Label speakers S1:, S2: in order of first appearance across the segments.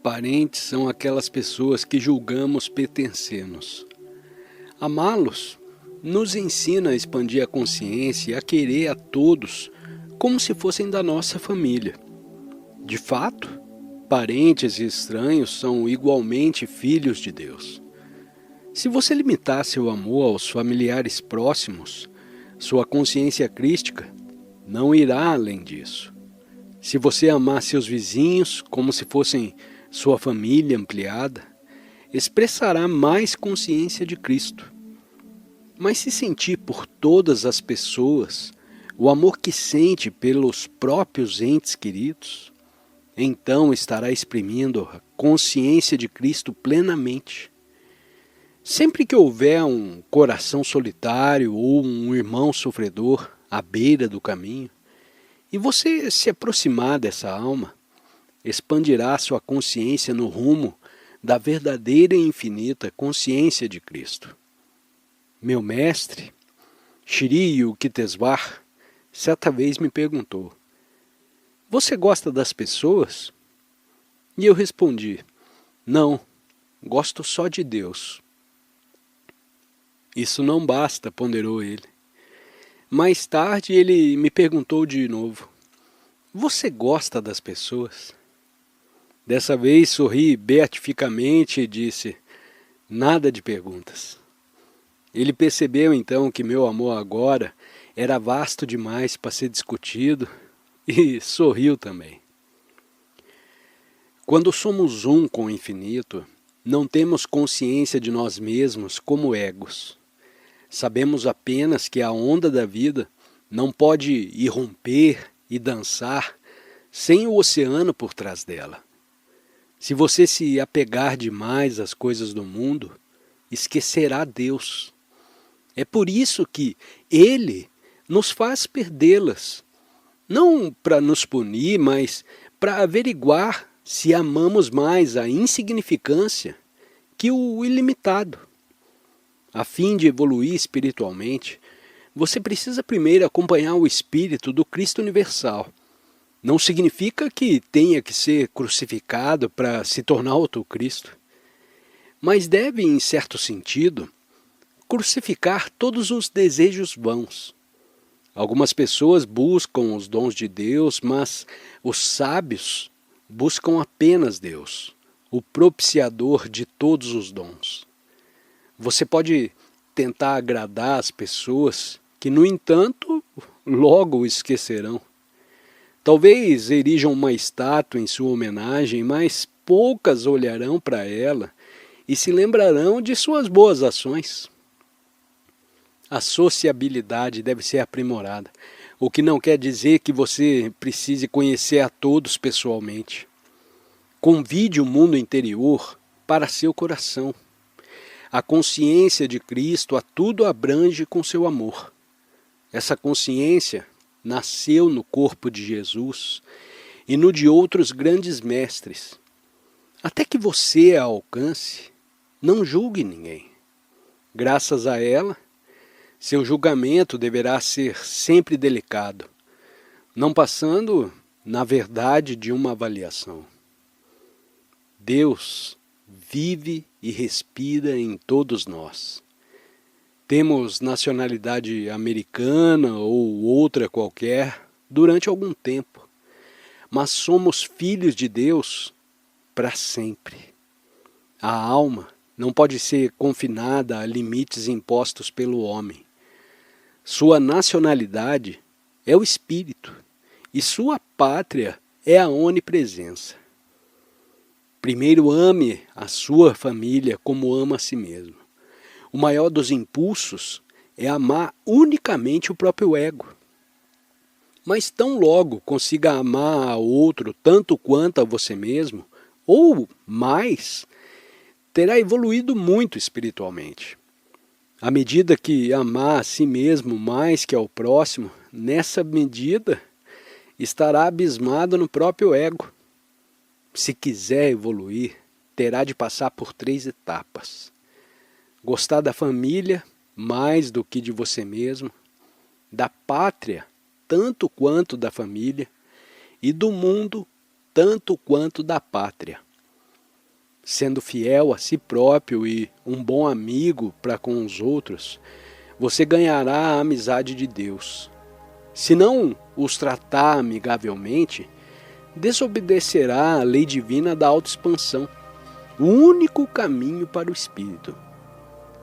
S1: parentes são aquelas pessoas que julgamos pertencer-nos. Amá-los nos ensina a expandir a consciência e a querer a todos como se fossem da nossa família. De fato, parentes e estranhos são igualmente filhos de Deus. Se você limitar seu amor aos familiares próximos, sua consciência crística não irá além disso. Se você amar seus vizinhos como se fossem sua família ampliada, expressará mais consciência de Cristo. Mas se sentir por todas as pessoas o amor que sente pelos próprios entes queridos, então estará exprimindo a consciência de Cristo plenamente. Sempre que houver um coração solitário ou um irmão sofredor à beira do caminho, e você se aproximar dessa alma, expandirá sua consciência no rumo da verdadeira e infinita consciência de Cristo. Meu mestre, Shri Yukteswar, certa vez me perguntou: "Você gosta das pessoas?" E eu respondi: "Não, gosto só de Deus." "Isso não basta", ponderou ele. Mais tarde ele me perguntou de novo: "Você gosta das pessoas?" Dessa vez sorri beatificamente e disse: "Nada de perguntas." Ele percebeu então que meu amor agora era vasto demais para ser discutido e sorriu também. Quando somos um com o infinito, não temos consciência de nós mesmos como egos. Sabemos apenas que a onda da vida não pode irromper e dançar sem o oceano por trás dela. Se você se apegar demais às coisas do mundo, esquecerá Deus. É por isso que Ele nos faz perdê-las, não para nos punir, mas para averiguar se amamos mais a insignificância que o ilimitado. A fim de evoluir espiritualmente, você precisa primeiro acompanhar o espírito do Cristo universal. Não significa que tenha que ser crucificado para se tornar outro Cristo, mas deve, em certo sentido, crucificar todos os desejos vãos. Algumas pessoas buscam os dons de Deus, mas os sábios buscam apenas Deus, o propiciador de todos os dons. Você pode tentar agradar as pessoas que, no entanto, logo o esquecerão. Talvez erijam uma estátua em sua homenagem, mas poucas olharão para ela e se lembrarão de suas boas ações. A sociabilidade deve ser aprimorada, o que não quer dizer que você precise conhecer a todos pessoalmente. Convide o mundo interior para seu coração. A consciência de Cristo a tudo abrange com seu amor. Essa consciência nasceu no corpo de Jesus e no de outros grandes mestres. Até que você a alcance, não julgue ninguém. Graças a ela, seu julgamento deverá ser sempre delicado, não passando, na verdade, de uma avaliação. Deus vive e respira em todos nós. Temos nacionalidade americana ou outra qualquer durante algum tempo, mas somos filhos de Deus para sempre. A alma não pode ser confinada a limites impostos pelo homem. Sua nacionalidade é o espírito e sua pátria é a onipresença. Primeiro ame a sua família como ama a si mesmo. O maior dos impulsos é amar unicamente o próprio ego. Mas tão logo consiga amar ao outro tanto quanto a você mesmo, ou mais, terá evoluído muito espiritualmente. À medida que amar a si mesmo mais que ao próximo, nessa medida estará abismado no próprio ego. Se quiser evoluir, terá de passar por 3 etapas. Gostar da família mais do que de você mesmo, da pátria tanto quanto da família e do mundo tanto quanto da pátria. sendo fiel a si próprio e um bom amigo para com os outros, você ganhará a amizade de Deus. Se não os tratar amigavelmente, desobedecerá à lei divina da autoexpansão, o único caminho para o espírito.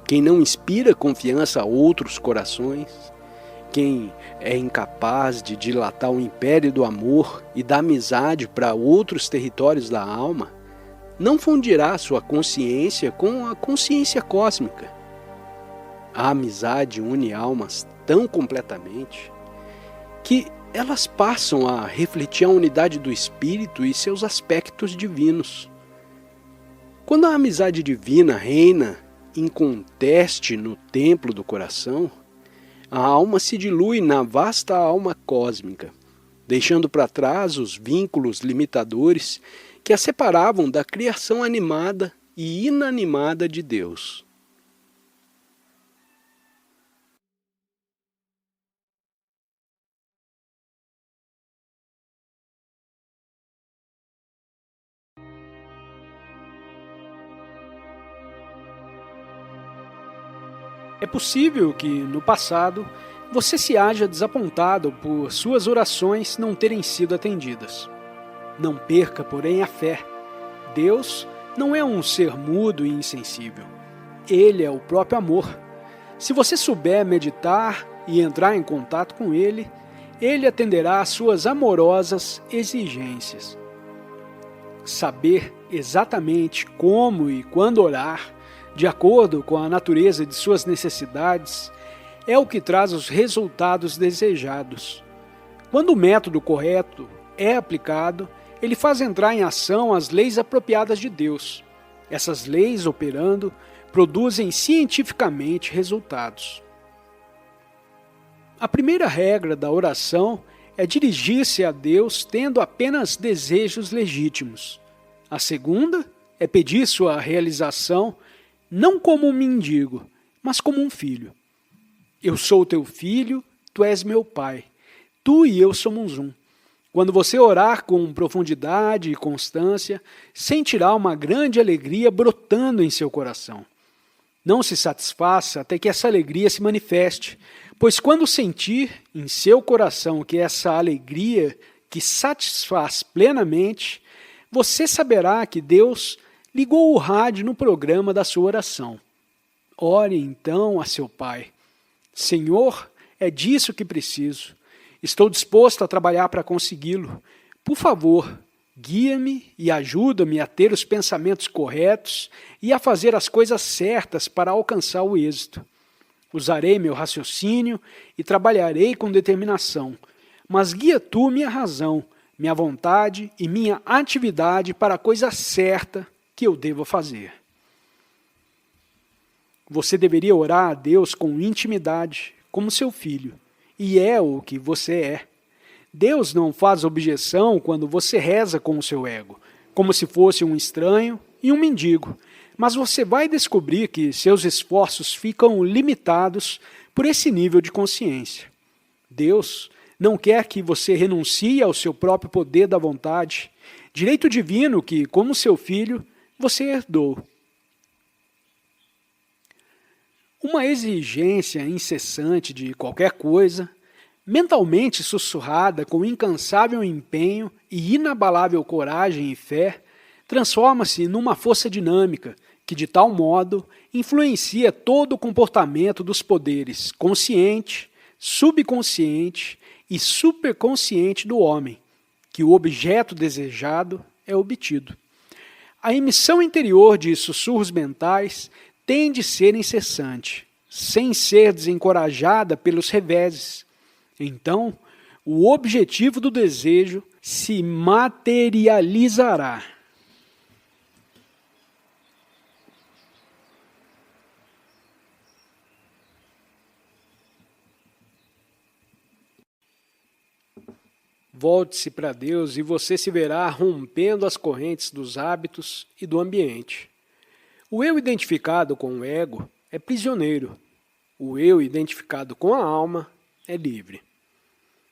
S1: Quem não inspira confiança a outros corações, quem é incapaz de dilatar o império do amor e da amizade para outros territórios da alma, não fundirá sua consciência com a consciência cósmica. A amizade une almas tão completamente que elas passam a refletir a unidade do espírito e seus aspectos divinos. Quando a amizade divina reina inconteste no templo do coração, a alma se dilui na vasta alma cósmica, deixando para trás os vínculos limitadores que a separavam da criação animada e inanimada de Deus.
S2: É possível que, no passado, você se haja desapontado por suas orações não terem sido atendidas. Não perca, porém, a fé. Deus não é um ser mudo e insensível. Ele é o próprio amor. Se você souber meditar e entrar em contato com Ele, Ele atenderá às suas amorosas exigências. Saber exatamente como e quando orar, de acordo com a natureza de suas necessidades, é o que traz os resultados desejados. Quando o método correto é aplicado, ele faz entrar em ação as leis apropriadas de Deus. Essas leis, operando, produzem cientificamente resultados. A primeira regra da oração é dirigir-se a Deus tendo apenas desejos legítimos. A segunda é pedir sua realização não como um mendigo, mas como um filho. Eu sou teu filho, tu és meu pai. Tu e eu somos um. Quando você orar com profundidade e constância, sentirá uma grande alegria brotando em seu coração. Não se satisfaça até que essa alegria se manifeste, pois quando sentir em seu coração que essa alegria que satisfaz plenamente, você saberá que Deus ligou o rádio no programa da sua oração. Ore então a seu Pai. Senhor, é disso que preciso. Estou disposto a trabalhar para consegui-lo. Por favor, guia-me e ajuda-me a ter os pensamentos corretos e a fazer as coisas certas para alcançar o êxito. Usarei meu raciocínio e trabalharei com determinação, mas guia tu minha razão, minha vontade e minha atividade para a coisa certa que eu devo fazer. Você deveria orar a Deus com intimidade, como seu filho, e é o que você é. Deus não faz objeção quando você reza com o seu ego, como se fosse um estranho e um mendigo, mas você vai descobrir que seus esforços ficam limitados por esse nível de consciência. Deus não quer que você renuncie ao seu próprio poder da vontade, direito divino que, como seu filho, você herdou. Uma exigência incessante de qualquer coisa, mentalmente sussurrada com incansável empenho e inabalável coragem e fé, transforma-se numa força dinâmica que, de tal modo, influencia todo o comportamento dos poderes consciente, subconsciente e superconsciente do homem, que o objeto desejado é obtido. A emissão interior de sussurros mentais tem de ser incessante, sem ser desencorajada pelos reveses. Então, o objetivo do desejo se materializará. Volte-se para Deus e você se verá rompendo as correntes dos hábitos e do ambiente. O eu identificado com o ego é prisioneiro. O eu identificado com a alma é livre.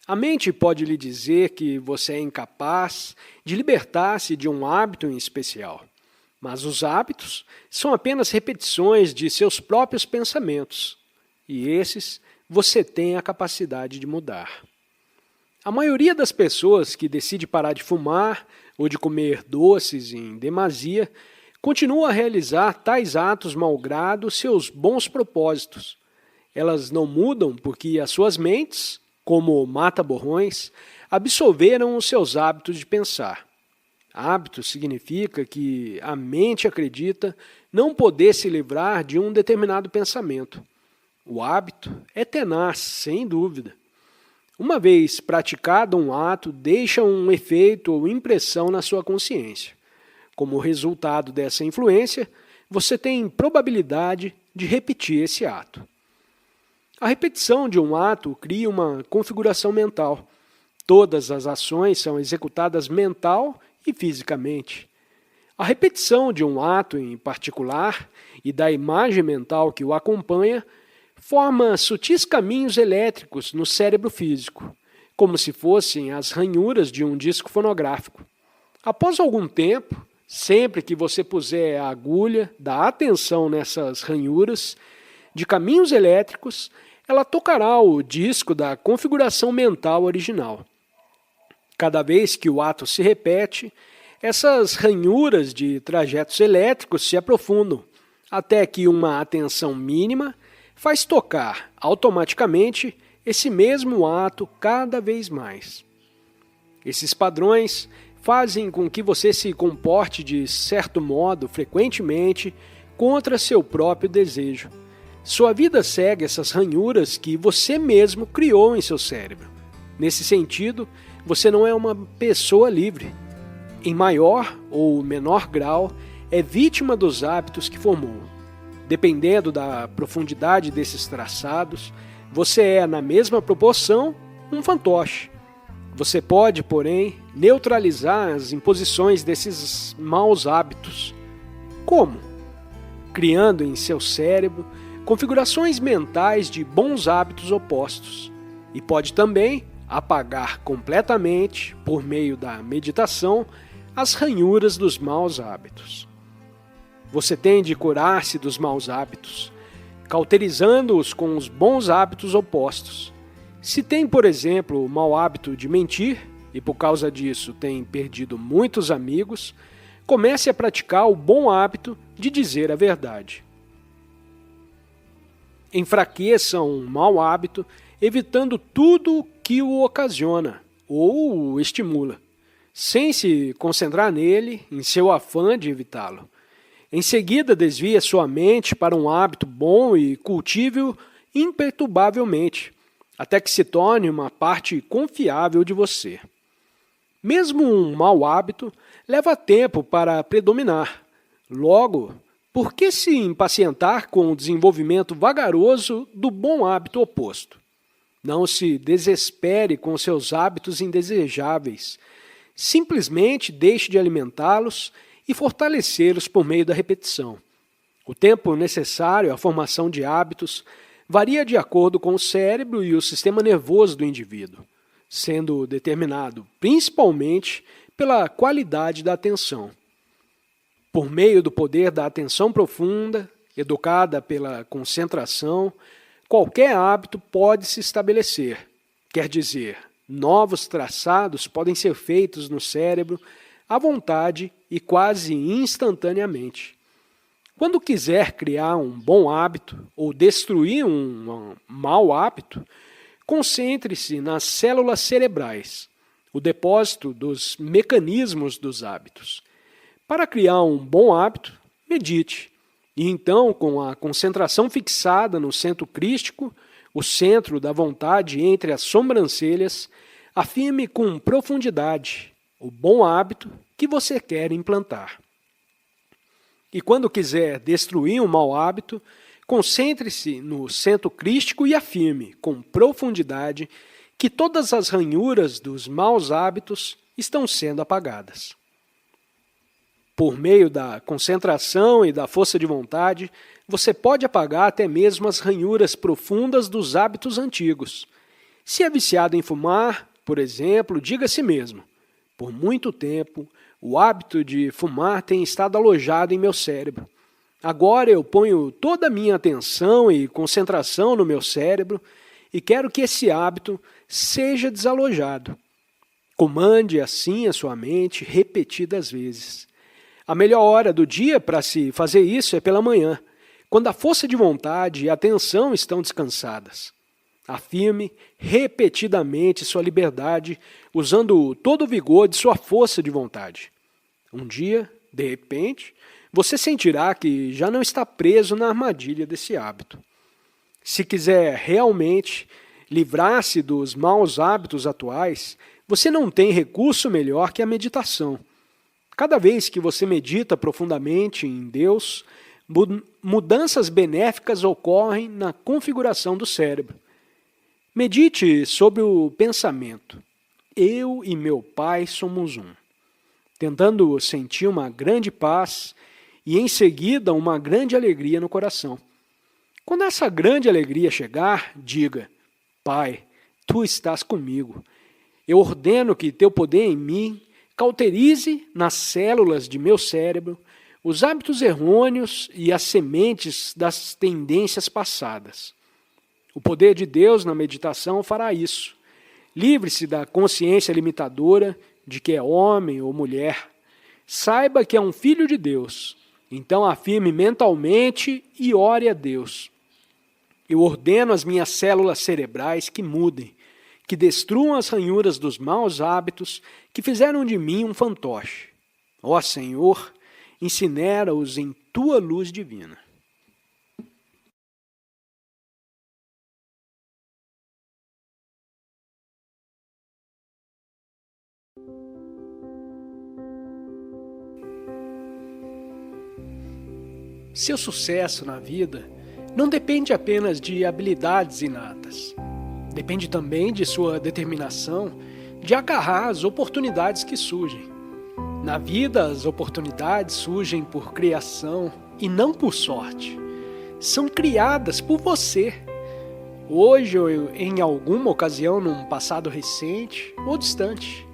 S2: A mente pode lhe dizer que você é incapaz de libertar-se de um hábito em especial. Mas os hábitos são apenas repetições de seus próprios pensamentos, e esses você tem a capacidade de mudar. A maioria das pessoas que decide parar de fumar ou de comer doces em demasia continua a realizar tais atos malgrado seus bons propósitos. Elas não mudam porque as suas mentes, como mata-borrões, absorveram os seus hábitos de pensar. Hábito significa que a mente acredita não poder se livrar de um determinado pensamento. O hábito é tenaz, sem dúvida. Uma vez praticado um ato, deixa um efeito ou impressão na sua consciência. Como resultado dessa influência, você tem probabilidade de repetir esse ato. A repetição de um ato cria uma configuração mental. Todas as ações são executadas mental e fisicamente. A repetição de um ato em particular e da imagem mental que o acompanha forma sutis caminhos elétricos no cérebro físico, como se fossem as ranhuras de um disco fonográfico. Após algum tempo, sempre que você puser a agulha da atenção nessas ranhuras de caminhos elétricos, ela tocará o disco da configuração mental original. Cada vez que o ato se repete, essas ranhuras de trajetos elétricos se aprofundam, até que uma atenção mínima faz tocar automaticamente esse mesmo ato cada vez mais. Esses padrões fazem com que você se comporte de certo modo frequentemente contra seu próprio desejo. Sua vida segue essas ranhuras que você mesmo criou em seu cérebro. Nesse sentido, você não é uma pessoa livre. Em maior ou menor grau, é vítima dos hábitos que formou. Dependendo da profundidade desses traçados, você é, na mesma proporção, um fantoche. Você pode, porém, neutralizar as imposições desses maus hábitos. Como? Criando em seu cérebro configurações mentais de bons hábitos opostos. E pode também apagar completamente, por meio da meditação, as ranhuras dos maus hábitos. Você tem de curar-se dos maus hábitos, cauterizando-os com os bons hábitos opostos. Se tem, por exemplo, o mau hábito de mentir, e por causa disso tem perdido muitos amigos, comece a praticar o bom hábito de dizer a verdade. Enfraqueça um mau hábito, evitando tudo que o ocasiona ou o estimula, sem se concentrar nele em seu afã de evitá-lo. Em seguida, desvie sua mente para um hábito bom e cultive-o imperturbavelmente, até que se torne uma parte confiável de você. Mesmo um mau hábito leva tempo para predominar. Logo, por que se impacientar com o desenvolvimento vagaroso do bom hábito oposto? Não se desespere com seus hábitos indesejáveis. Simplesmente deixe de alimentá-los e fortalecê-los por meio da repetição. O tempo necessário à formação de hábitos varia de acordo com o cérebro e o sistema nervoso do indivíduo, sendo determinado principalmente pela qualidade da atenção. Por meio do poder da atenção profunda, educada pela concentração, qualquer hábito pode se estabelecer. Quer dizer, novos traçados podem ser feitos no cérebro à vontade e quase instantaneamente. Quando quiser criar um bom hábito ou destruir um mau hábito, concentre-se nas células cerebrais, o depósito dos mecanismos dos hábitos. Para criar um bom hábito, medite. E então, com a concentração fixada no centro crístico, o centro da vontade entre as sobrancelhas, afirme com profundidade o bom hábito que você quer implantar. E quando quiser destruir um mau hábito, concentre-se no centro crístico e afirme com profundidade que todas as ranhuras dos maus hábitos estão sendo apagadas. Por meio da concentração e da força de vontade, você pode apagar até mesmo as ranhuras profundas dos hábitos antigos. Se é viciado em fumar, por exemplo, diga a si mesmo: por muito tempo O hábito de fumar tem estado alojado em meu cérebro. Agora eu ponho toda a minha atenção e concentração no meu cérebro e quero que esse hábito seja desalojado. Comande assim a sua mente repetidas vezes. A melhor hora do dia para se fazer isso é pela manhã, quando a força de vontade e a atenção estão descansadas. Afirme repetidamente sua liberdade, usando todo o vigor de sua força de vontade. Um dia, de repente, você sentirá que já não está preso na armadilha desse hábito. Se quiser realmente livrar-se dos maus hábitos atuais, você não tem recurso melhor que a meditação. Cada vez que você medita profundamente em Deus, mudanças benéficas ocorrem na configuração do cérebro. Medite sobre o pensamento. Eu e meu Pai somos um. Tentando sentir uma grande paz e, em seguida, uma grande alegria no coração. Quando essa grande alegria chegar, diga: Pai, Tu estás comigo. Eu ordeno que Teu poder em mim cauterize nas células de meu cérebro os hábitos errôneos e as sementes das tendências passadas. O poder de Deus na meditação fará isso. Livre-se da consciência limitadora de que é homem ou mulher. Saiba que é um filho de Deus. Então afirme mentalmente e ore a Deus. Eu ordeno às minhas células cerebrais que mudem, que destruam as ranhuras dos maus hábitos que fizeram de mim um fantoche. Ó Senhor, incinera-os em Tua luz divina. Seu sucesso na vida não depende apenas de habilidades inatas. Depende também de sua determinação de agarrar as oportunidades que surgem. Na vida, as oportunidades surgem por criação e não por sorte. São criadas por você. Hoje ou em alguma ocasião num passado recente ou distante.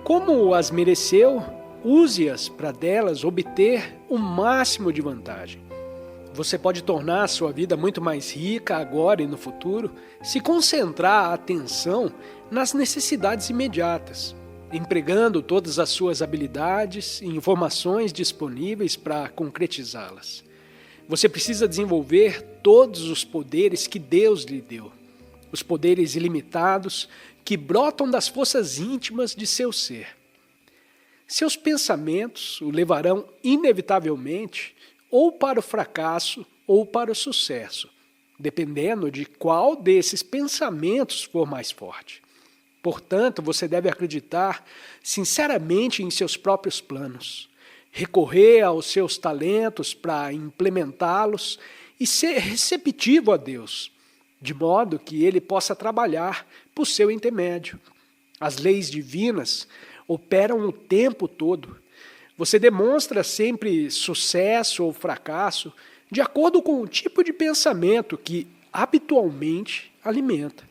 S2: Como as mereceu, use-as para delas obter o máximo de vantagem. Você pode tornar a sua vida muito mais rica agora e no futuro se concentrar a atenção nas necessidades imediatas, empregando todas as suas habilidades e informações disponíveis para concretizá-las. Você precisa desenvolver todos os poderes que Deus lhe deu, os poderes ilimitados que brotam das forças íntimas de seu ser. Seus pensamentos o levarão inevitavelmente ou para o fracasso ou para o sucesso, dependendo de qual desses pensamentos for mais forte. Portanto, você deve acreditar sinceramente em seus próprios planos, recorrer aos seus talentos para implementá-los e ser receptivo a Deus, de modo que Ele possa trabalhar por seu intermédio. As leis divinas operam o tempo todo. Você demonstra sempre sucesso ou fracasso de acordo com o tipo de pensamento que habitualmente alimenta.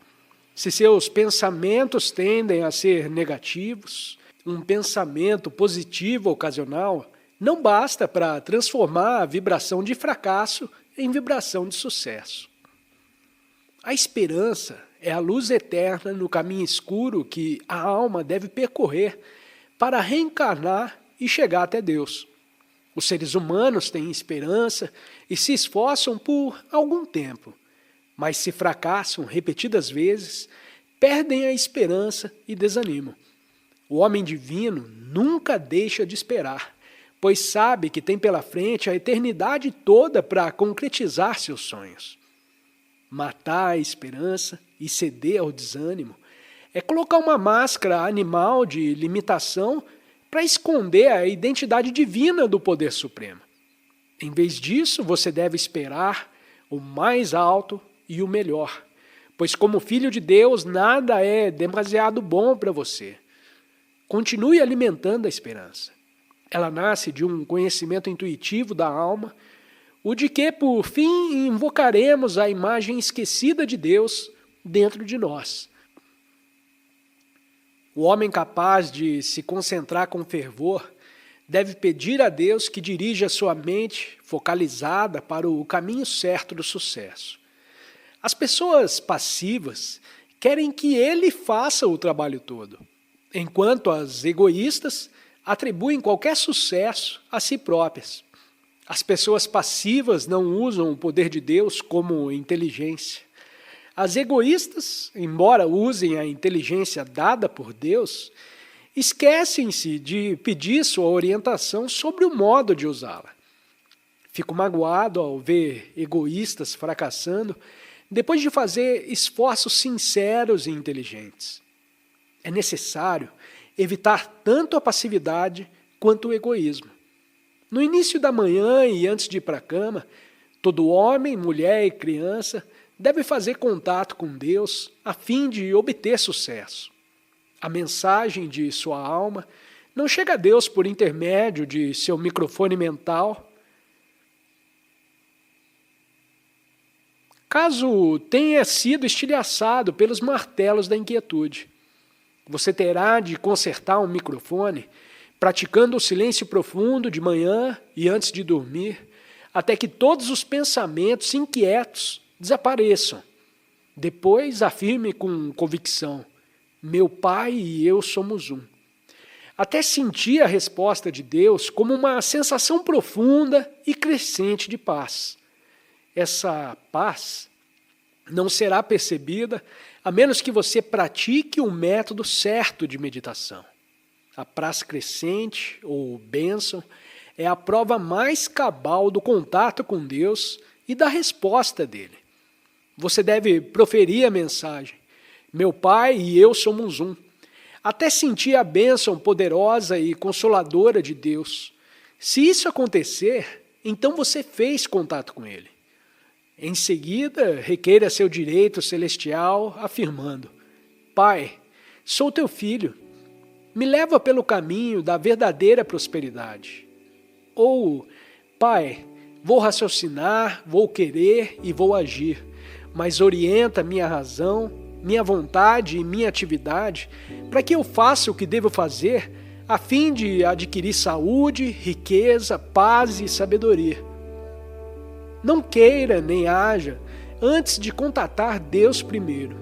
S2: Se seus pensamentos tendem a ser negativos, um pensamento positivo ocasional não basta para transformar a vibração de fracasso em vibração de sucesso. A esperança é a luz eterna no caminho escuro que a alma deve percorrer para reencarnar e chegar até Deus. Os seres humanos têm esperança e se esforçam por algum tempo, mas se fracassam repetidas vezes, perdem a esperança e desanimam. O homem divino nunca deixa de esperar, pois sabe que tem pela frente a eternidade toda para concretizar seus sonhos. Matar a esperança e ceder ao desânimo é colocar uma máscara animal de limitação para esconder a identidade divina do poder supremo. Em vez disso, você deve esperar o mais alto e o melhor, pois como filho de Deus, nada é demasiado bom para você. Continue alimentando a esperança. Ela nasce de um conhecimento intuitivo da alma, o de que, por fim, invocaremos a imagem esquecida de Deus dentro de nós. O homem capaz de se concentrar com fervor deve pedir a Deus que dirija sua mente focalizada para o caminho certo do sucesso. As pessoas passivas querem que ele faça o trabalho todo, enquanto as egoístas atribuem qualquer sucesso a si próprias. As pessoas passivas não usam o poder de Deus como inteligência. As egoístas, embora usem a inteligência dada por Deus, esquecem-se de pedir sua orientação sobre o modo de usá-la. Fico magoado ao ver egoístas fracassando depois de fazer esforços sinceros e inteligentes. É necessário evitar tanto a passividade quanto o egoísmo. No início da manhã e antes de ir para a cama, todo homem, mulher e criança deve fazer contato com Deus a fim de obter sucesso. A mensagem de sua alma não chega a Deus por intermédio de seu microfone mental. Caso tenha sido estilhaçado pelos martelos da inquietude, você terá de consertar um microfone, praticando o silêncio profundo de manhã e antes de dormir, até que todos os pensamentos inquietos desapareçam. Depois afirme com convicção: meu Pai e eu somos um. Até sentir a resposta de Deus como uma sensação profunda e crescente de paz. Essa paz não será percebida a menos que você pratique o método certo de meditação. A paz crescente, ou bênção, é a prova mais cabal do contato com Deus e da resposta dele. Você deve proferir a mensagem: meu Pai e eu somos um, até sentir a bênção poderosa e consoladora de Deus. Se isso acontecer, então você fez contato com ele. Em seguida, requeira seu direito celestial, afirmando: Pai, sou teu filho, me leva pelo caminho da verdadeira prosperidade. Ou, Pai, vou raciocinar, vou querer e vou agir, mas orienta minha razão, minha vontade e minha atividade para que eu faça o que devo fazer a fim de adquirir saúde, riqueza, paz e sabedoria. Não queira nem haja antes de contatar Deus primeiro,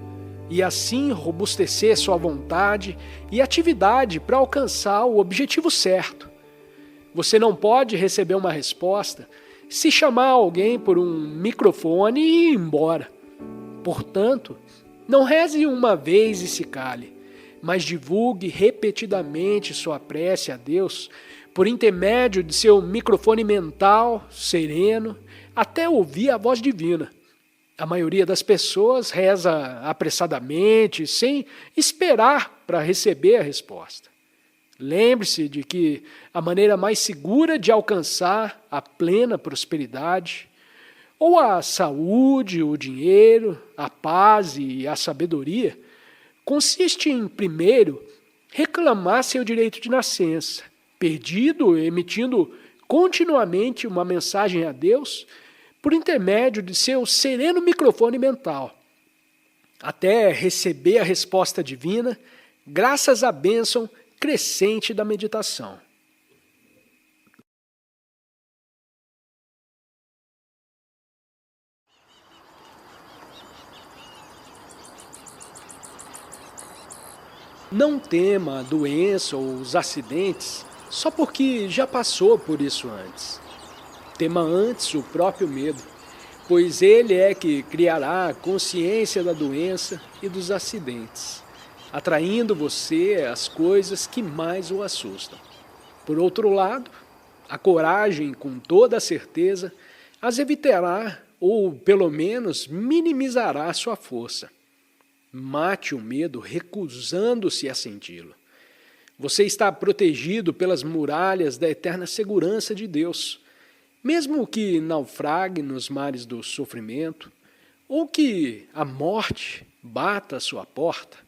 S2: e assim robustecer sua vontade e atividade para alcançar o objetivo certo. Você não pode receber uma resposta se chamar alguém por um microfone e ir embora. Portanto, não reze uma vez e se cale, mas divulgue repetidamente sua prece a Deus por intermédio de seu microfone mental, sereno, até ouvir a voz divina. A maioria das pessoas reza apressadamente, sem esperar para receber a resposta. Lembre-se de que a maneira mais segura de alcançar a plena prosperidade, ou a saúde, o dinheiro, a paz e a sabedoria, consiste em, primeiro, reclamar seu direito de nascença, perdido, emitindo continuamente uma mensagem a Deus por intermédio de seu sereno microfone mental, até receber a resposta divina, graças à bênção crescente da meditação. Não tema a doença ou os acidentes só porque já passou por isso antes. Tema antes o próprio medo, pois ele é que criará a consciência da doença e dos acidentes, atraindo você às coisas que mais o assustam. Por outro lado, a coragem, com toda a certeza, as evitará ou, pelo menos, minimizará sua força. Mate o medo recusando-se a senti-lo. Você está protegido pelas muralhas da eterna segurança de Deus. Mesmo que naufrague nos mares do sofrimento, ou que a morte bata à sua porta,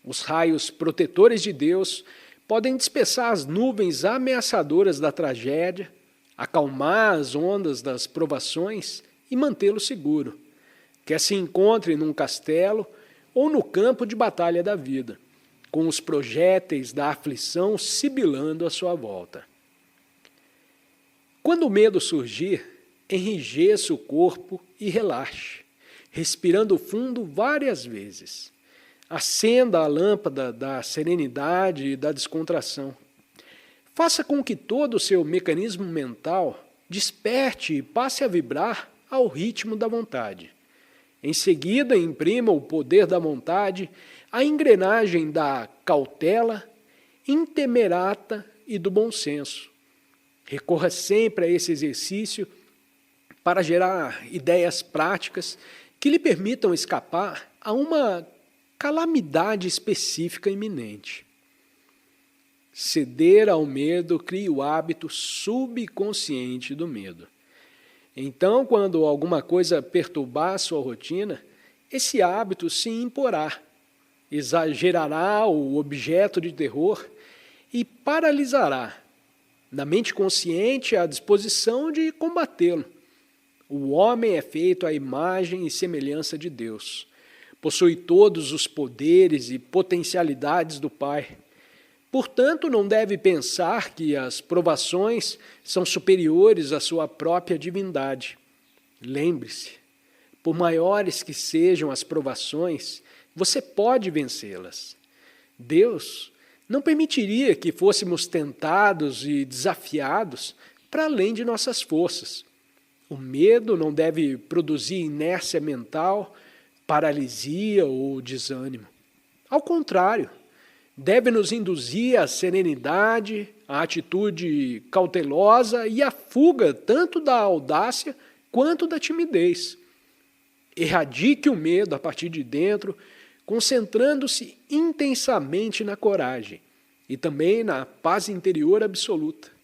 S2: os raios protetores de Deus podem dispersar as nuvens ameaçadoras da tragédia, acalmar as ondas das provações e mantê-lo seguro, quer se encontre num castelo ou no campo de batalha da vida. com os projéteis da aflição sibilando à sua volta. Quando o medo surgir, enrijeça o corpo e relaxe, respirando fundo várias vezes. Acenda a lâmpada da serenidade e da descontração. Faça com que todo o seu mecanismo mental desperte e passe a vibrar ao ritmo da vontade. Em seguida, imprima o poder da vontade à engrenagem da cautela, intemerata e do bom senso. Recorra sempre a esse exercício para gerar ideias práticas que lhe permitam escapar a uma calamidade específica iminente. Ceder ao medo cria o hábito subconsciente do medo. Então, quando alguma coisa perturbar a sua rotina, esse hábito se imporá, exagerará o objeto de terror e paralisará, na mente consciente, a disposição de combatê-lo. O homem é feito à imagem e semelhança de Deus. Possui todos os poderes e potencialidades do Pai. Portanto, não deve pensar que as provações são superiores à sua própria divindade. Lembre-se, por maiores que sejam as provações, você pode vencê-las. Deus não permitiria que fôssemos tentados e desafiados para além de nossas forças. O medo não deve produzir inércia mental, paralisia ou desânimo. Ao contrário, deve nos induzir à serenidade, à atitude cautelosa e à fuga tanto da audácia quanto da timidez. Erradique o medo a partir de dentro, concentrando-se intensamente na coragem e também na paz interior absoluta.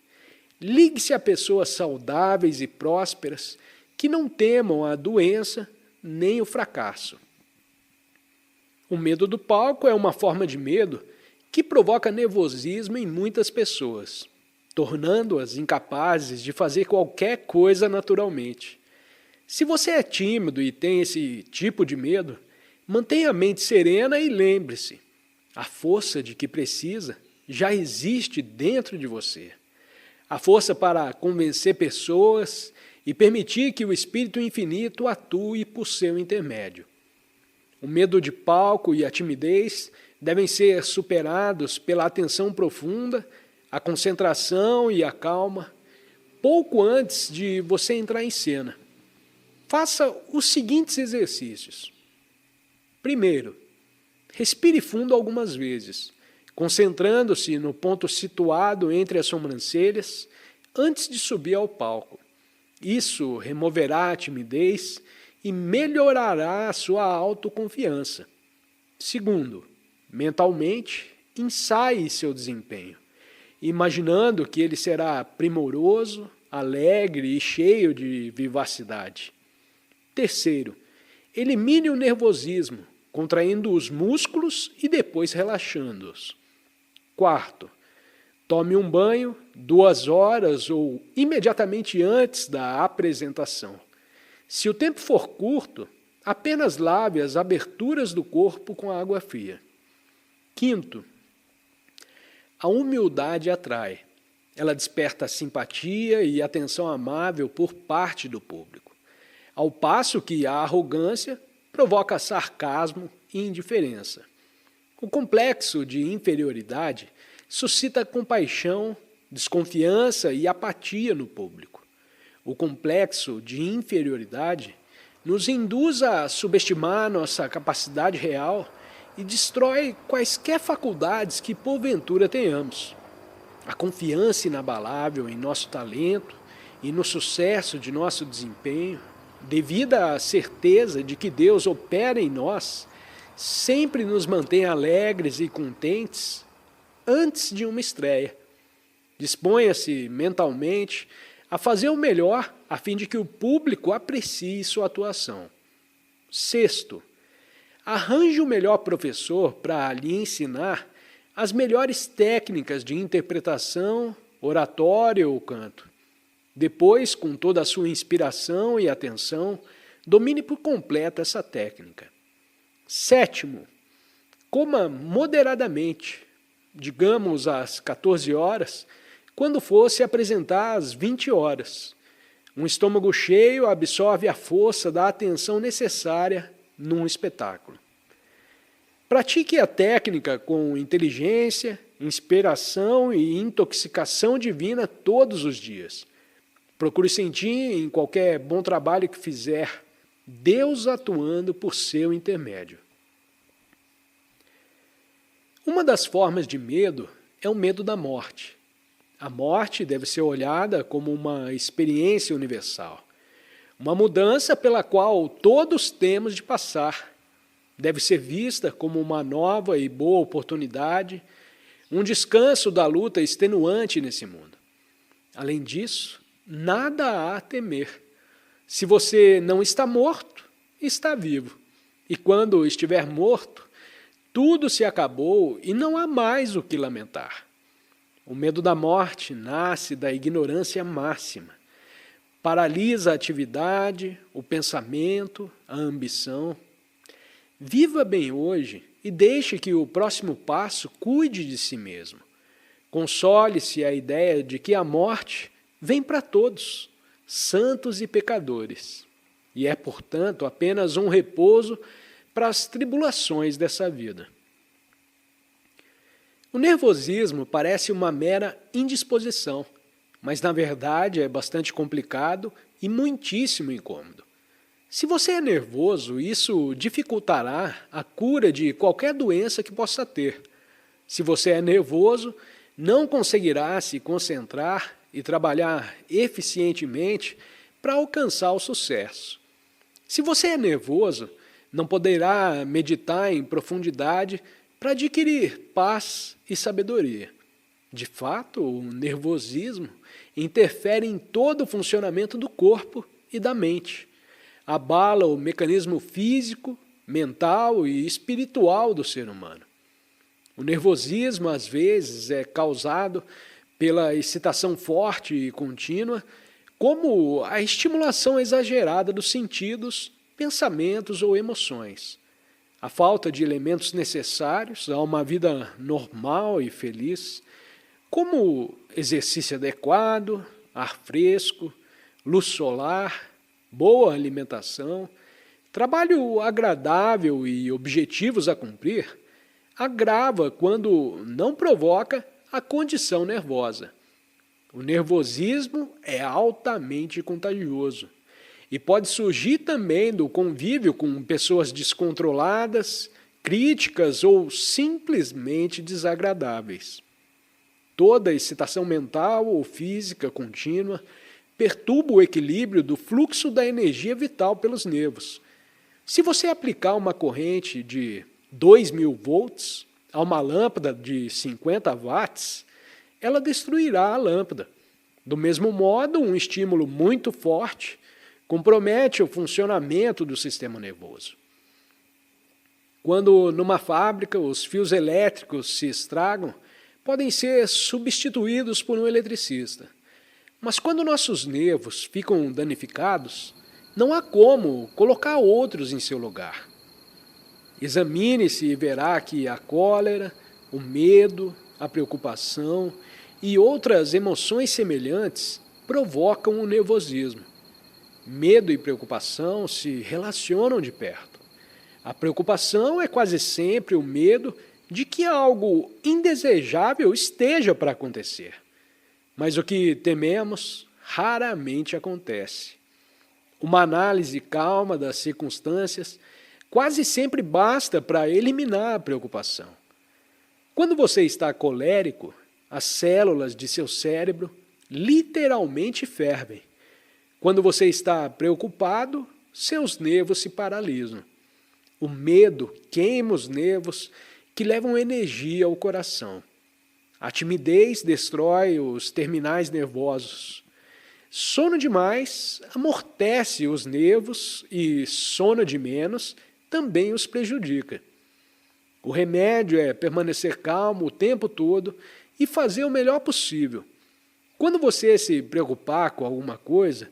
S2: Ligue-se a pessoas saudáveis e prósperas que não temam a doença nem o fracasso. O medo do palco é uma forma de medo que provoca nervosismo em muitas pessoas, tornando-as incapazes de fazer qualquer coisa naturalmente. Se você é tímido e tem esse tipo de medo, mantenha a mente serena e lembre-se, a força de que precisa já existe dentro de você. A força para convencer pessoas e permitir que o Espírito Infinito atue por seu intermédio. O medo de palco e a timidez devem ser superados pela atenção profunda, a concentração e a calma, pouco antes de você entrar em cena. Faça os seguintes exercícios. Primeiro, respire fundo algumas vezes, concentrando-se no ponto situado entre as sobrancelhas antes de subir ao palco. Isso removerá a timidez e melhorará a sua autoconfiança. Segundo, mentalmente, ensaie seu desempenho, imaginando que ele será primoroso, alegre e cheio de vivacidade. Terceiro, elimine o nervosismo, contraindo os músculos e depois relaxando-os. Quarto, tome um banho 2 horas ou imediatamente antes da apresentação. Se o tempo for curto, apenas lave as aberturas do corpo com água fria. Quinto, a humildade atrai. Ela desperta simpatia e atenção amável por parte do público, ao passo que a arrogância provoca sarcasmo e indiferença. O complexo de inferioridade suscita compaixão, desconfiança e apatia no público. O complexo de inferioridade nos induz a subestimar nossa capacidade real e destrói quaisquer faculdades que porventura tenhamos. A confiança inabalável em nosso talento e no sucesso de nosso desempenho, devida à certeza de que Deus opera em nós, sempre nos mantém alegres e contentes antes de uma estreia. Disponha-se mentalmente a fazer o melhor a fim de que o público aprecie sua atuação. Sexto, arranje o melhor professor para lhe ensinar as melhores técnicas de interpretação, oratória ou canto. Depois, com toda a sua inspiração e atenção, domine por completo essa técnica. Sétimo, Coma moderadamente, digamos às 14 horas, quando for se apresentar às 20 horas. Um estômago cheio absorve a força da atenção necessária num espetáculo. Pratique a técnica com inteligência, inspiração e intoxicação divina todos os dias. Procure sentir em qualquer bom trabalho que fizer Deus atuando por seu intermédio. Uma das formas de medo é o medo da morte. A morte deve ser olhada como uma experiência universal, uma mudança pela qual todos temos de passar. Deve ser vista como uma nova e boa oportunidade, um descanso da luta extenuante nesse mundo. Além disso, nada há a temer. Se você não está morto, está vivo. E quando estiver morto, tudo se acabou e não há mais o que lamentar. O medo da morte nasce da ignorância máxima. Paralisa a atividade, o pensamento, a ambição. Viva bem hoje e deixe que o próximo passo cuide de si mesmo. Console-se a ideia de que a morte vem para todos, santos e pecadores, e é, portanto, apenas um repouso para as tribulações dessa vida. O nervosismo parece uma mera indisposição, mas na verdade é bastante complicado e muitíssimo incômodo. Se você é nervoso, isso dificultará a cura de qualquer doença que possa ter. Se você é nervoso, não conseguirá se concentrar e trabalhar eficientemente para alcançar o sucesso. Se você é nervoso, não poderá meditar em profundidade para adquirir paz e sabedoria. De fato, o nervosismo interfere em todo o funcionamento do corpo e da mente. Abala o mecanismo físico, mental e espiritual do ser humano. O nervosismo, às vezes, é causado pela excitação forte e contínua, como a estimulação exagerada dos sentidos, pensamentos ou emoções. A falta de elementos necessários a uma vida normal e feliz, como exercício adequado, ar fresco, luz solar, boa alimentação, trabalho agradável e objetivos a cumprir, agrava quando não provoca a condição nervosa. O nervosismo é altamente contagioso e pode surgir também do convívio com pessoas descontroladas, críticas ou simplesmente desagradáveis. Toda excitação mental ou física contínua perturba o equilíbrio do fluxo da energia vital pelos nervos. Se você aplicar uma corrente de 2.000 volts a uma lâmpada de 50 watts, ela destruirá a lâmpada. Do mesmo modo, um estímulo muito forte compromete o funcionamento do sistema nervoso. Quando numa fábrica os fios elétricos se estragam, podem ser substituídos por um eletricista. Mas quando nossos nervos ficam danificados, não há como colocar outros em seu lugar. Examine-se e verá que a cólera, o medo, a preocupação e outras emoções semelhantes provocam o nervosismo. Medo e preocupação se relacionam de perto. A preocupação é quase sempre o medo de que algo indesejável esteja para acontecer. Mas o que tememos raramente acontece. Uma análise calma das circunstâncias quase sempre basta para eliminar a preocupação. Quando você está colérico, as células de seu cérebro literalmente fervem. Quando você está preocupado, seus nervos se paralisam. O medo queima os nervos que levam energia ao coração. A timidez destrói os terminais nervosos. Sono demais amortece os nervos e sono de menos também os prejudica. O remédio é permanecer calmo o tempo todo e fazer o melhor possível. Quando você se preocupar com alguma coisa,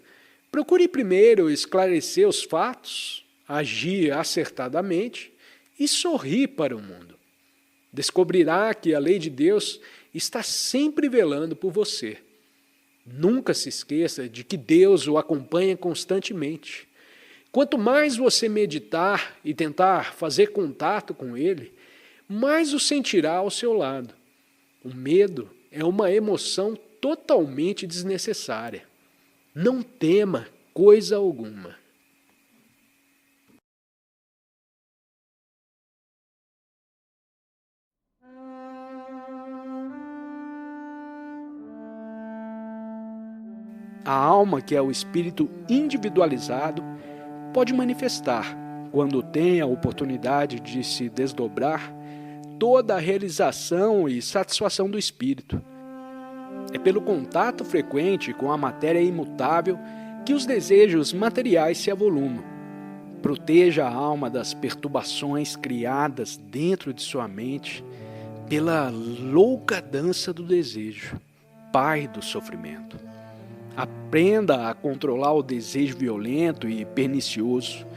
S2: procure primeiro esclarecer os fatos, agir acertadamente e sorrir para o mundo. Descobrirá que a lei de Deus está sempre velando por você. Nunca se esqueça de que Deus o acompanha constantemente. Quanto mais você meditar e tentar fazer contato com Ele, mais o sentirá ao seu lado. O medo é uma emoção totalmente desnecessária. Não tema coisa alguma. A alma, que é o espírito individualizado, pode manifestar, quando tem a oportunidade de se desdobrar, toda a realização e satisfação do espírito. É pelo contato frequente com a matéria imutável que os desejos materiais se avolumam. Proteja a alma das perturbações criadas dentro de sua mente pela louca dança do desejo, pai do sofrimento. Aprenda a controlar o desejo violento e pernicioso.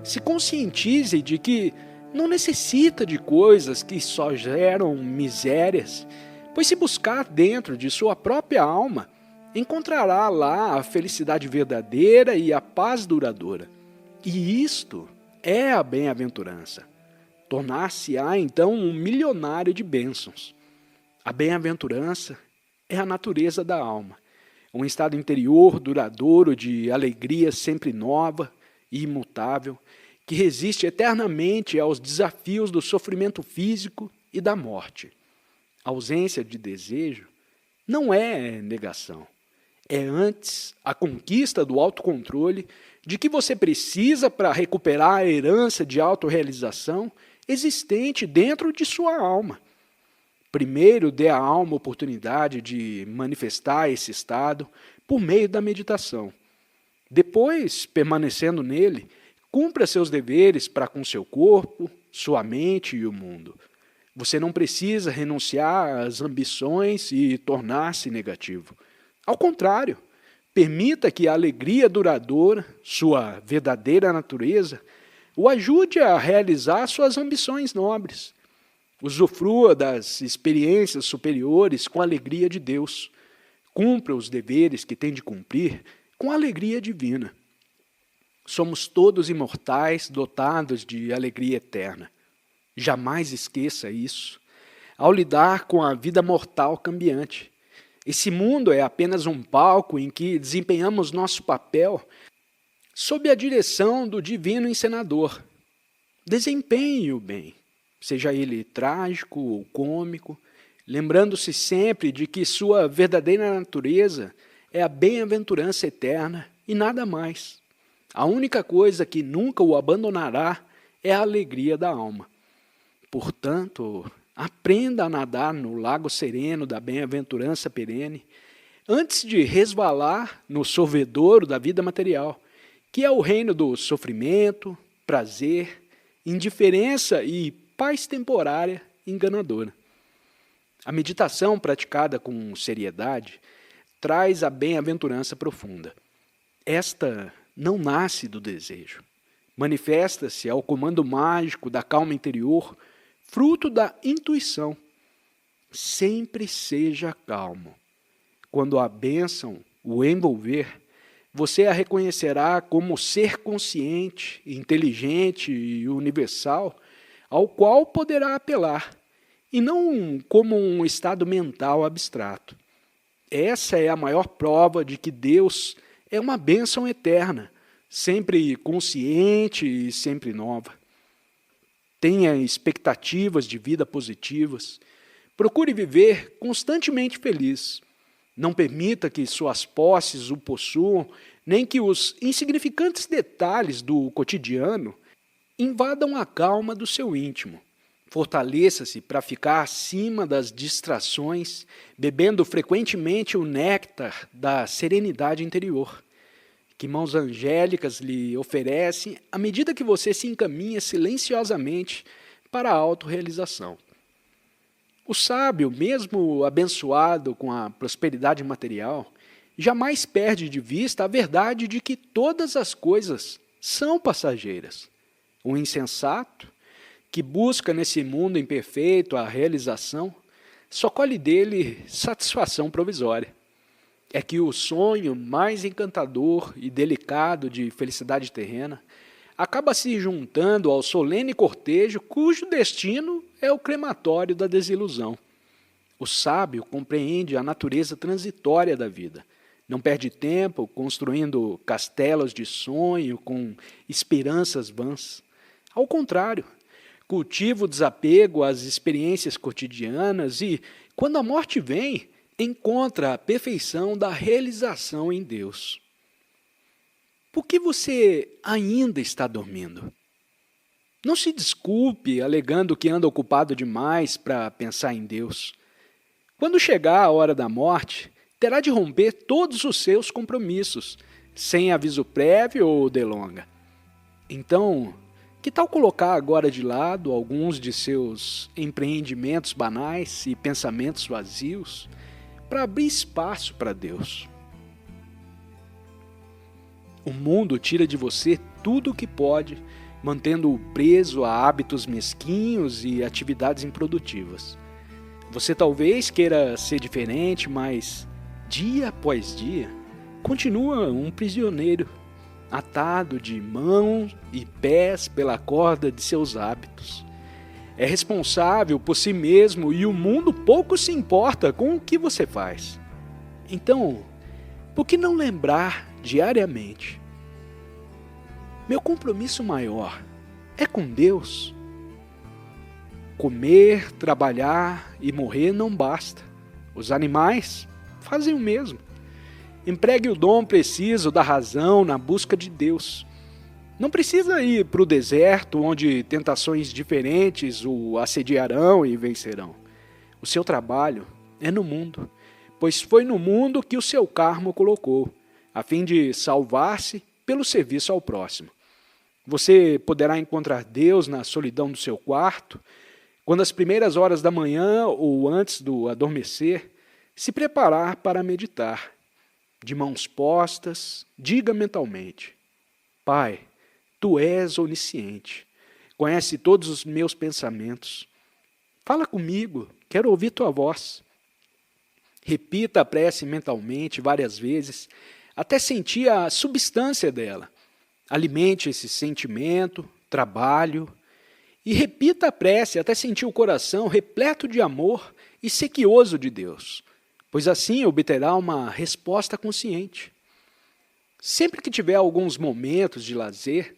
S2: Se conscientize de que não necessita de coisas que só geram misérias, pois se buscar dentro de sua própria alma, encontrará lá a felicidade verdadeira e a paz duradoura. E isto é a bem-aventurança. Tornar-se-á então um milionário de bênçãos. A bem-aventurança é a natureza da alma. Um estado interior duradouro de alegria sempre nova e imutável, que resiste eternamente aos desafios do sofrimento físico e da morte. A ausência de desejo não é negação. É antes a conquista do autocontrole de que você precisa para recuperar a herança de autorrealização existente dentro de sua alma. Primeiro, dê à alma a oportunidade de manifestar esse estado por meio da meditação. Depois, permanecendo nele, cumpra seus deveres para com seu corpo, sua mente e o mundo. Você não precisa renunciar às ambições e tornar-se negativo. Ao contrário, permita que a alegria duradoura, sua verdadeira natureza, o ajude a realizar suas ambições nobres. Usufrua das experiências superiores com a alegria de Deus. Cumpra os deveres que tem de cumprir com a alegria divina. Somos todos imortais, dotados de alegria eterna. Jamais esqueça isso. Ao lidar com a vida mortal cambiante, esse mundo é apenas um palco em que desempenhamos nosso papel sob a direção do divino encenador. Desempenhe-o bem. Seja ele trágico ou cômico, lembrando-se sempre de que sua verdadeira natureza é a bem-aventurança eterna e nada mais. A única coisa que nunca o abandonará é a alegria da alma. Portanto, aprenda a nadar no lago sereno da bem-aventurança perene, antes de resvalar no sorvedouro da vida material, que é o reino do sofrimento, prazer, indiferença e paz temporária enganadora. A meditação praticada com seriedade traz a bem-aventurança profunda. Esta não nasce do desejo. Manifesta-se ao comando mágico da calma interior, fruto da intuição. Sempre seja calmo. Quando a bênção o envolver, você a reconhecerá como ser consciente, inteligente e universal, ao qual poderá apelar, e não como um estado mental abstrato. Essa é a maior prova de que Deus é uma bênção eterna, sempre consciente e sempre nova. Tenha expectativas de vida positivas. Procure viver constantemente feliz. Não permita que suas posses o possuam, nem que os insignificantes detalhes do cotidiano invadam a calma do seu íntimo. Fortaleça-se para ficar acima das distrações, bebendo frequentemente o néctar da serenidade interior, que mãos angélicas lhe oferecem à medida que você se encaminha silenciosamente para a autorrealização. O sábio, mesmo abençoado com a prosperidade material, jamais perde de vista a verdade de que todas as coisas são passageiras. O insensato que busca nesse mundo imperfeito a realização, só colhe dele satisfação provisória. É que o sonho mais encantador e delicado de felicidade terrena acaba se juntando ao solene cortejo cujo destino é o crematório da desilusão. O sábio compreende a natureza transitória da vida. Não perde tempo construindo castelos de sonho com esperanças vãs. Ao contrário, cultiva o desapego às experiências cotidianas e, quando a morte vem, encontra a perfeição da realização em Deus. Por que você ainda está dormindo? Não se desculpe alegando que anda ocupado demais para pensar em Deus. Quando chegar a hora da morte, terá de romper todos os seus compromissos, sem aviso prévio ou delonga. Então, que tal colocar agora de lado alguns de seus empreendimentos banais e pensamentos vazios para abrir espaço para Deus? O mundo tira de você tudo o que pode, mantendo-o preso a hábitos mesquinhos e atividades improdutivas. Você talvez queira ser diferente, mas, dia após dia, continua um prisioneiro, atado de mãos e pés pela corda de seus hábitos. É responsável por si mesmo e o mundo pouco se importa com o que você faz. Então, por que não lembrar diariamente? Meu compromisso maior é com Deus. Comer, trabalhar e morrer não basta. Os animais fazem o mesmo. Empregue o dom preciso da razão na busca de Deus. Não precisa ir para o deserto, onde tentações diferentes o assediarão e vencerão. O seu trabalho é no mundo, pois foi no mundo que o seu karma o colocou, a fim de salvar-se pelo serviço ao próximo. Você poderá encontrar Deus na solidão do seu quarto, quando às primeiras horas da manhã ou antes do adormecer, se preparar para meditar. De mãos postas, diga mentalmente: Pai, Tu és onisciente, conhece todos os meus pensamentos. Fala comigo, quero ouvir Tua voz. Repita a prece mentalmente várias vezes, até sentir a substância dela. Alimente esse sentimento, trabalho, e repita a prece até sentir o coração repleto de amor e sequioso de Deus, pois assim obterá uma resposta consciente. Sempre que tiver alguns momentos de lazer,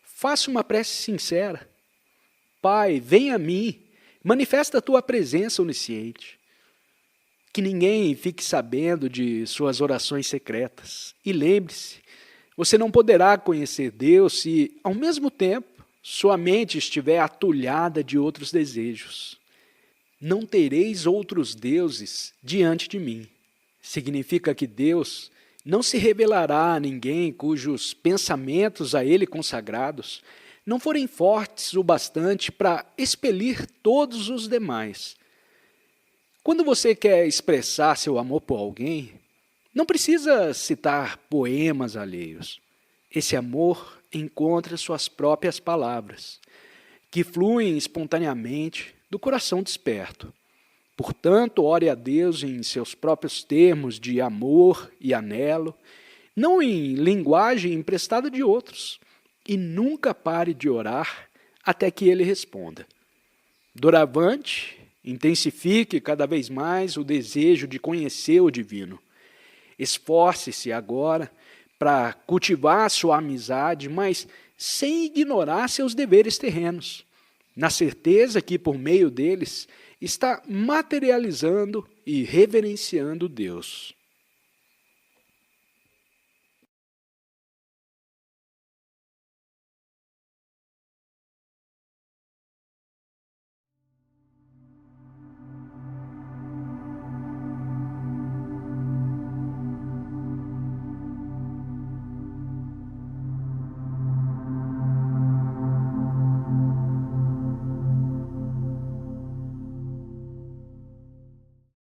S2: faça uma prece sincera. Pai, vem a mim, manifesta a Tua presença onisciente. Que ninguém fique sabendo de suas orações secretas. E lembre-se, você não poderá conhecer Deus se, ao mesmo tempo, sua mente estiver atulhada de outros desejos. Não tereis outros deuses diante de mim. Significa que Deus não se revelará a ninguém cujos pensamentos a Ele consagrados não forem fortes o bastante para expelir todos os demais. Quando você quer expressar seu amor por alguém, não precisa citar poemas alheios. Esse amor encontra suas próprias palavras, que fluem espontaneamente do coração desperto. Portanto, ore a Deus em seus próprios termos de amor e anelo, não em linguagem emprestada de outros, e nunca pare de orar até que Ele responda. Doravante, intensifique cada vez mais o desejo de conhecer o divino. Esforce-se agora para cultivar sua amizade, mas sem ignorar seus deveres terrenos, na certeza que, por meio deles, está materializando e reverenciando Deus.